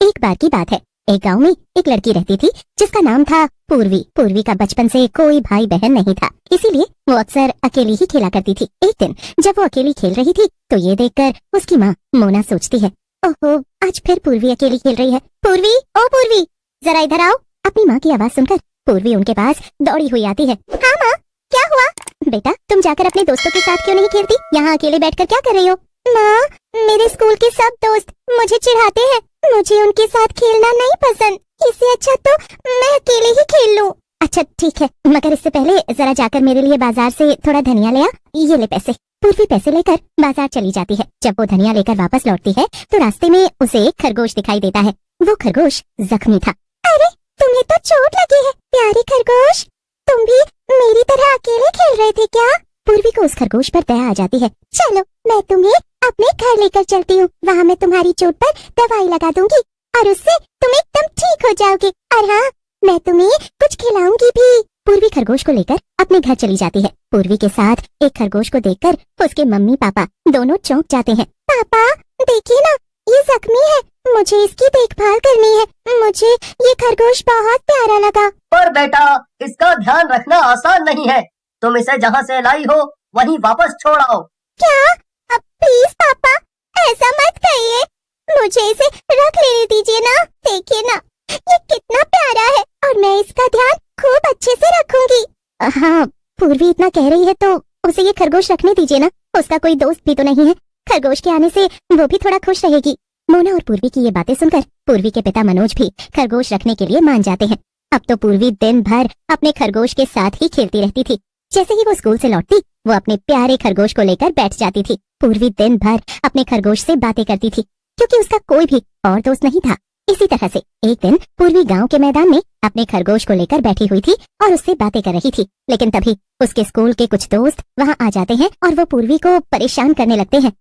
एक बार की बात है, एक गांव में एक लड़की रहती थी जिसका नाम था पूर्वी। पूर्वी का बचपन से कोई भाई बहन नहीं था, इसीलिए वो अक्सर अकेली ही खेला करती थी। एक दिन जब वो अकेली खेल रही थी तो ये देखकर उसकी माँ मोना सोचती है, ओहो, आज फिर पूर्वी अकेली खेल रही है। पूर्वी, ओ पूर्वी, जरा इधर आओ। अपनी माँ की आवाज सुनकर पूर्वी उनके पास दौड़ी हुई आती है। हाँ माँ, क्या हुआ? बेटा, तुम जाकर अपने दोस्तों के साथ क्यों नहीं खेलती? यहाँ अकेले बैठकर क्या कर रही हो? माँ, मेरे स्कूल के सब दोस्त मुझे चिढ़ाते हैं, मुझे उनके साथ खेलना नहीं पसंद, इससे अच्छा तो मैं अकेले ही खेल लूं। अच्छा ठीक है, मगर इससे पहले जरा जाकर मेरे लिए बाजार से थोड़ा धनिया ले आ। ये ले पैसे। पूर्वी पैसे लेकर बाजार चली जाती है। जब वो धनिया लेकर वापस लौटती है तो रास्ते में उसे एक खरगोश दिखाई देता है। वो खरगोश जख्मी था। अरे, तुम्हें तो चोट लगी है प्यारी खरगोश, तुम भी मेरी तरह अकेले खेल रहे थे क्या? पूर्वी को उस खरगोश पर दया आ जाती है। चलो, मैं तुम्हें अपने घर लेकर चलती हूँ, वहाँ मैं तुम्हारी चोट पर दवाई लगा दूंगी और उससे तुम एकदम ठीक हो जाओगे। और हाँ, मैं तुम्हें कुछ खिलाऊंगी भी। पूर्वी खरगोश को लेकर अपने घर चली जाती है। पूर्वी के साथ एक खरगोश को देखकर उसके मम्मी पापा दोनों चौंक जाते हैं। पापा, देखिए ना, ये जख्मी है, मुझे इसकी देखभाल करनी है, मुझे ये खरगोश बहुत प्यारा लगा। पर बेटा, इसका ध्यान रखना आसान नहीं है, तुम इसे जहाँ से लाई हो वहीं वापस छोड़ आओ। क्या? अब प्लीज पापा, ऐसा मत कहिए, मुझे इसे रख लेने दीजिए ना। देखिए ना, ये कितना प्यारा है और मैं इसका ध्यान खूब अच्छे से रखूंगी। हाँ, पूर्वी इतना कह रही है तो उसे ये खरगोश रखने दीजिए ना, उसका कोई दोस्त भी तो नहीं है, खरगोश के आने से वो भी थोड़ा खुश रहेगी। मोना और पूर्वी की ये बातें सुनकर पूर्वी के पिता मनोज भी खरगोश रखने के लिए मान जाते हैं। अब तो पूर्वी दिन भर अपने खरगोश के साथ ही खेलती रहती थी। जैसे ही वो स्कूल से लौटती, वो अपने प्यारे खरगोश को लेकर बैठ जाती थी। पूर्वी दिन भर अपने खरगोश से बातें करती थी क्योंकि उसका कोई भी और दोस्त नहीं था। इसी तरह से एक दिन पूर्वी गांव के मैदान में अपने खरगोश को लेकर बैठी हुई थी और उससे बातें कर रही थी। लेकिन तभी उसके स्कूल के कुछ दोस्त वहां आ जाते हैं और वो पूर्वी को परेशान करने लगते हैं।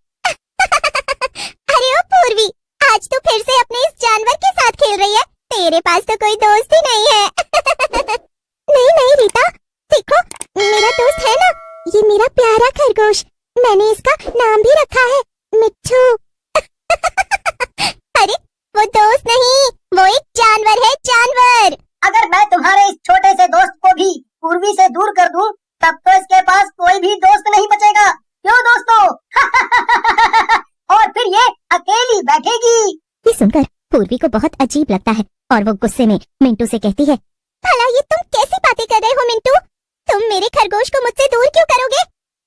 अरे ओ पूर्वी, आज तो फिर से अपने इस जानवर के साथ खेल रही है, तेरे पास तो कोई दोस्त ही नहीं है। नहीं नहीं रीता, देखो, मेरा दोस्त है ना, ये मेरा प्यारा खरगोश, मैंने इसका नाम भी रखा है मिट्ठू। अरे, वो दोस्त नहीं, वो एक जानवर है, जानवर। अगर मैं तुम्हारे इस छोटे से दोस्त को भी पूर्वी से दूर कर दूं, तब तो इसके पास कोई भी दोस्त नहीं बचेगा। क्यों दोस्तों? और फिर ये अकेली बैठेगी। ये सुनकर पूर्वी को बहुत अजीब लगता है और वो गुस्से में मिंटू से कहती है, भला ये तुम कैसी बातें कर रहे हो मिंटू? तुम मेरे खरगोश को मुझसे दूर क्यों करोगे?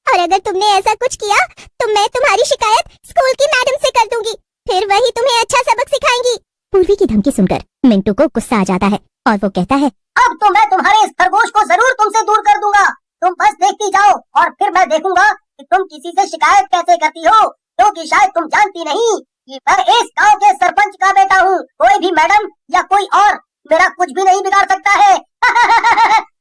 और अगर तुमने ऐसा कुछ किया तो मैं तुम्हारी शिकायत स्कूल की मैडम से कर दूंगी, फिर वही तुम्हें अच्छा सबक सिखाएंगी। पूर्वी की धमकी सुनकर मिंटू को गुस्सा आ जाता है और वो कहता है, अब तो मैं तुम्हारे इस खरगोश को जरूर तुमसे दूर कर दूंगा, तुम बस देखती जाओ और फिर मैं देखूंगा कि तुम किसी से शिकायत कैसे करती हो, क्योंकि शायद तुम जानती नहीं कि मैं इस गांव के सरपंच का बेटा हूँ। कोई भी मैडम या कोई और मेरा कुछ भी नहीं बिगाड़ सकता है।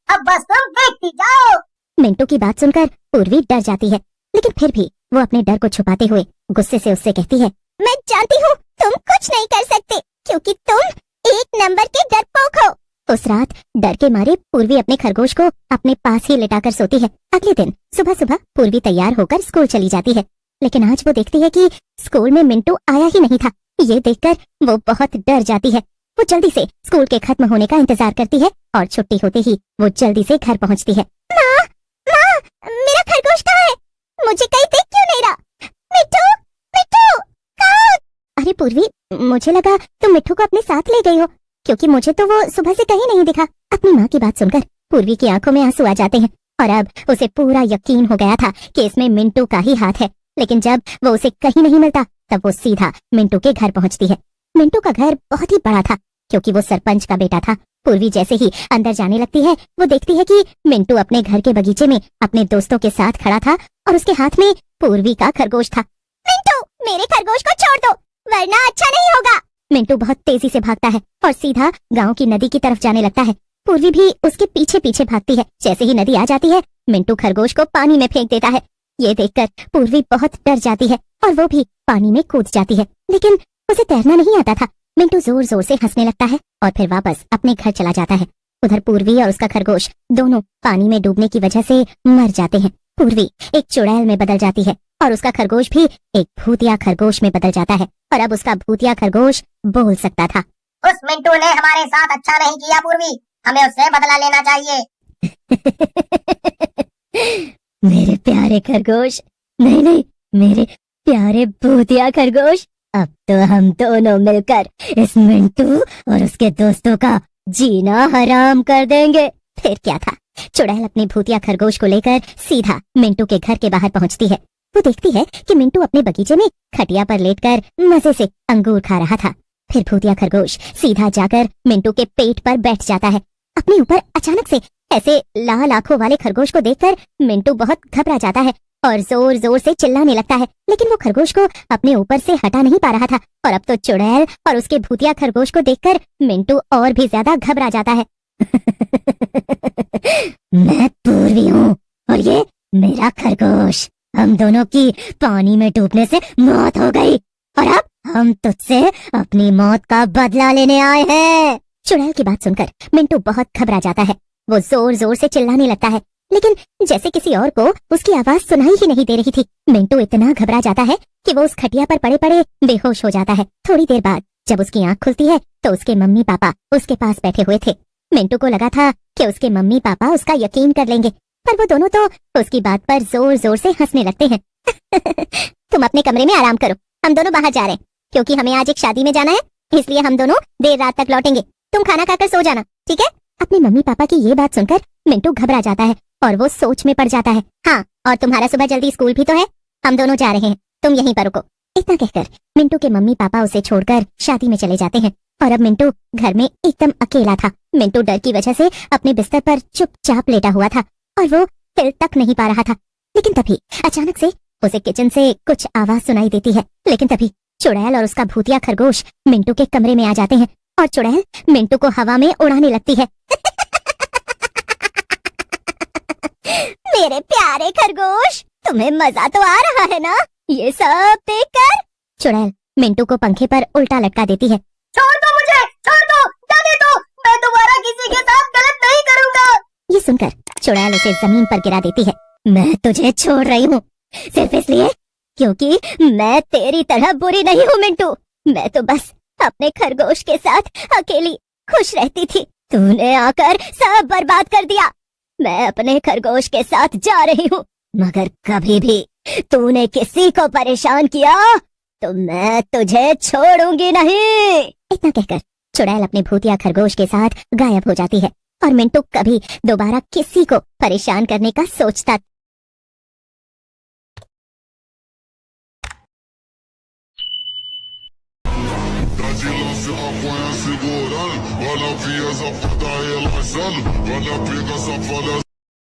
अब बस तुम देखती जाओ। मिंटू की बात सुनकर पूर्वी डर जाती है, लेकिन फिर भी वो अपने डर को छुपाते हुए गुस्से से उससे कहती है, मैं जानती हूँ तुम कुछ नहीं कर सकते क्योंकि तुम एक नंबर के डरपोक हो। उस रात डर के मारे पूर्वी अपने खरगोश को अपने पास ही लिटाकर सोती है। अगले दिन सुबह सुबह पूर्वी तैयार होकर स्कूल चली जाती है, लेकिन आज वो देखती है कि स्कूल में मिंटू आया ही नहीं था। ये देखकर वो बहुत डर जाती है। वो जल्दी से स्कूल के खत्म होने का इंतजार करती है और छुट्टी होते ही वो जल्दी से घर पहुंचती है। माँ, माँ, मेरा खरगोश कहाँ है? मुझे कहीं देख क्यों नहीं रहा? मिट्टू, मिट्टू, कहाँ? अरे पूर्वी, मुझे लगा तुम मिट्टू को अपने साथ ले गई हो, क्योंकि मुझे तो वो सुबह से कहीं नहीं दिखा। अपनी माँ की बात सुनकर पूर्वी की आंखों में आंसू आ जाते हैं और अब उसे पूरा यकीन हो गया था कि इसमें मिंटू का ही हाथ है। लेकिन जब वो उसे कहीं नहीं मिलता तब वो सीधा मिंटू के घर पहुंचती है। मिंटू का घर बहुत ही बड़ा था क्योंकि वो सरपंच का बेटा था। पूर्वी जैसे ही अंदर जाने लगती है, वो देखती है कि मिंटू अपने घर के बगीचे में अपने दोस्तों के साथ खड़ा था और उसके हाथ में पूर्वी का खरगोश था। मिंटू, मेरे खरगोश को छोड़ दो वरना अच्छा नहीं होगा। मिंटू बहुत तेजी से भागता है और सीधा गांव की नदी की तरफ जाने लगता है। पूर्वी भी उसके पीछे पीछे भागती है। जैसे ही नदी आ जाती है, मिंटू खरगोश को पानी में फेंक देता है। ये देखकर पूर्वी बहुत डर जाती है और वो भी पानी में कूद जाती है, लेकिन उसे तैरना नहीं आता था। मिंटू जोर जोर से हंसने लगता है और फिर वापस अपने घर चला जाता है। उधर पूर्वी और उसका खरगोश दोनों पानी में डूबने की वजह से मर जाते हैं। पूर्वी एक चुड़ैल में बदल जाती है और उसका खरगोश भी एक भूतिया खरगोश में बदल जाता है और अब उसका भूतिया खरगोश बोल सकता था। उस मिंटू ने हमारे साथ अच्छा नहीं किया पूर्वी, हमें उससे बदला लेना चाहिए। मेरे प्यारे खरगोश, नहीं नहीं, मेरे प्यारे भूतिया खरगोश, अब तो हम दोनों मिलकर इस मिंटू और उसके दोस्तों का जीना हराम कर देंगे। फिर क्या था, चुड़ैल अपने भूतिया खरगोश को लेकर सीधा मिंटू के घर के बाहर पहुंचती है। वो देखती है कि मिंटू अपने बगीचे में खटिया पर लेटकर मजे से अंगूर खा रहा था। फिर भूतिया खरगोश सीधा जाकर मिंटू के पेट पर बैठ जाता है। अपने ऊपर अचानक से ऐसे लाल आंखों वाले खरगोश को देखकर मिंटू बहुत घबरा जाता है और जोर जोर से चिल्लाने लगता है, लेकिन वो खरगोश को अपने ऊपर से हटा नहीं पा रहा था। और अब तो चुड़ैल और उसके भूतिया खरगोश को देखकर मिंटू और भी ज्यादा घबरा जाता है। मैं पूर्वी हूँ और ये मेरा खरगोश, हम दोनों की पानी में डूबने से मौत हो गई और अब हम तुझसे अपनी मौत का बदला लेने आए हैं। चुड़ैल की बात सुनकर मिंटू बहुत घबरा जाता है। वो जोर जोर से चिल्लाने लगता है, लेकिन जैसे किसी और को उसकी आवाज सुनाई ही नहीं दे रही थी। मिंटू इतना घबरा जाता है कि वो उस खटिया पर पड़े पड़े बेहोश हो जाता है। थोड़ी देर बाद जब उसकी आंख खुलती है तो उसके मम्मी पापा उसके पास बैठे हुए थे। मिंटू को लगा था कि उसके मम्मी पापा उसका यकीन कर लेंगे, पर वो दोनों तो उसकी बात पर जोर जोर से हंसने लगते हैं। तुम अपने कमरे में आराम करो, हम दोनों बाहर जा रहे हैं क्योंकि हमें आज एक शादी में जाना है, इसलिए हम दोनों देर रात तक लौटेंगे। तुम खाना खाकर सो जाना, ठीक है? अपने मम्मी पापा की ये बात सुनकर मिंटू घबरा जाता है और वो सोच में पड़ जाता है। हाँ, और तुम्हारा सुबह जल्दी स्कूल भी तो है, हम दोनों जा रहे हैं, तुम यहीं पर रुको। इतना कहकर मिंटू के मम्मी पापा उसे छोड़कर शादी में चले जाते हैं और अब मिंटू घर में एकदम अकेला था। मिंटू डर की वजह से अपने बिस्तर पर चुपचाप लेटा हुआ था और वो हिल तक नहीं पा रहा था। लेकिन तभी अचानक से उसे किचन से कुछ आवाज सुनाई देती है। लेकिन तभी चुड़ैल और उसका भूतिया खरगोश मिंटू के कमरे में आ जाते हैं और चुड़ैल मिंटू को हवा में उड़ाने लगती है। मेरे प्यारे खरगोश, तुम्हें मजा तो आ रहा है ना ये सब देखकर? चुड़ैल मिंटू को पंखे पर उल्टा लटका देती है। छोड़ दो मुझे, छोड़ दो, जाने दो, मैं दोबारा किसी के साथ गलत नहीं करूंगा। ये सुनकर चुड़ैल उसे जमीन पर गिरा देती है। मैं तुझे छोड़ रही हूँ सिर्फ इसलिए क्योंकि मैं तेरी तरह बुरी नहीं हूँ मिंटू। मैं तो बस अपने खरगोश के साथ अकेली खुश रहती थी, तूने आकर सब बर्बाद कर दिया। मैं अपने खरगोश के साथ जा रही हूँ, मगर कभी भी तूने किसी को परेशान किया तो मैं तुझे छोड़ूंगी नहीं। इतना कहकर चुड़ैल अपने भूतिया खरगोश के साथ गायब हो जाती है और मिंटू कभी दोबारा किसी को परेशान करने का सोचता। Segurando, olha a pieza, puta relaxando, olha a pica safada.